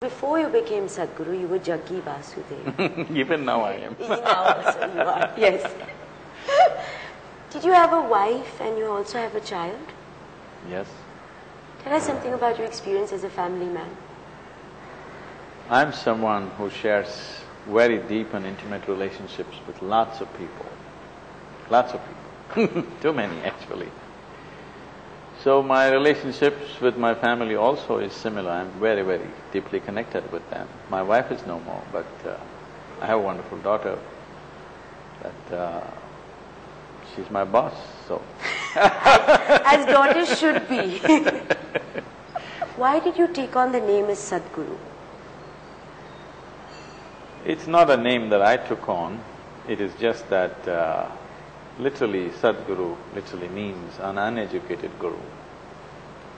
Before you became Sadhguru, you were Jaggi Vasudev. Even now I am. Now also you are, yes. Did you have a wife and you also have a child? Yes. Tell us something about your experience as a family man. I'm someone who shares very deep and intimate relationships with lots of people. Lots of people. Too many, actually. So my relationships with my family also is similar. I'm very, very deeply connected with them. My wife is no more, but I have a wonderful daughter that she's my boss, so As daughters should be. Why did you take on the name as Sadhguru? it's not a name that I took on. It is just that literally Sadhguru literally means an uneducated guru.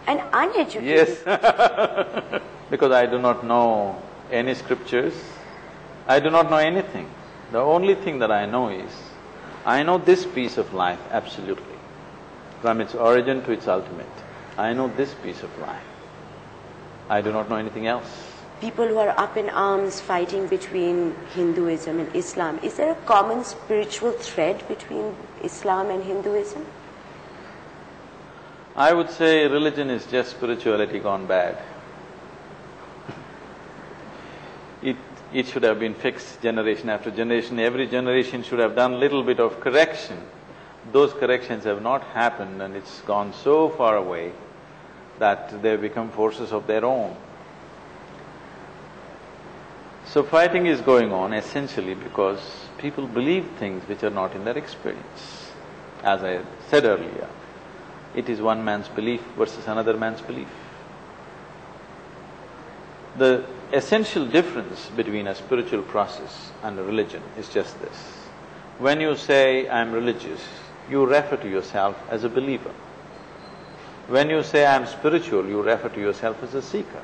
An uneducated? Yes. Because I do not know any scriptures, I do not know anything. The only thing that I know is, I know this piece of life absolutely, from its origin to its ultimate. I know this piece of life. I do not know anything else. People who are up in arms fighting between Hinduism and Islam, is there a common spiritual thread between Islam and Hinduism? I would say religion is just spirituality gone bad. It should have been fixed generation after generation. Every generation should have done little bit of correction. Those corrections have not happened and it's gone so far away that they've become forces of their own. So fighting is going on essentially because people believe things which are not in their experience. As I said earlier, it is one man's belief versus another man's belief. The essential difference between a spiritual process and a religion is just this. When you say, I'm religious, you refer to yourself as a believer. When you say, I'm spiritual, you refer to yourself as a seeker.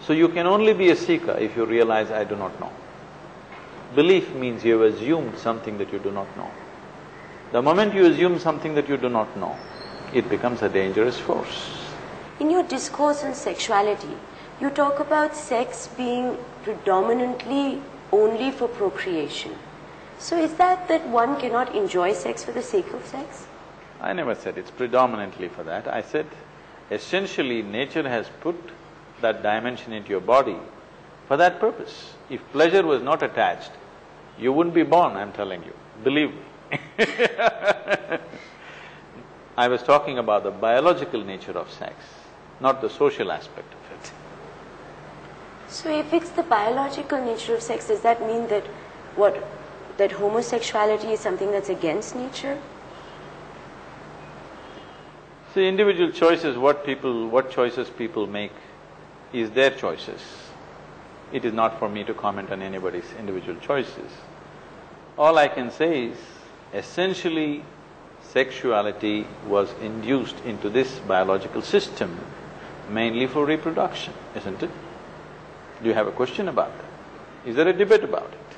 So you can only be a seeker if you realize, I do not know. Belief means you have assumed something that you do not know. The moment you assume something that you do not know, it becomes a dangerous force. In your discourse on sexuality, you talk about sex being predominantly only for procreation. So is that one cannot enjoy sex for the sake of sex? I never said it's predominantly for that. I said essentially nature has put that dimension into your body for that purpose. If pleasure was not attached, you wouldn't be born, I'm telling you, believe me. I was talking about the biological nature of sex, not the social aspect of it. So if it's the biological nature of sex, does that mean that that homosexuality is something that's against nature? See, individual choices, what choices people make is their choices. It is not for me to comment on anybody's individual choices. All I can say is, essentially, sexuality was induced into this biological system mainly for reproduction, isn't it? Do you have a question about that? Is there a debate about it?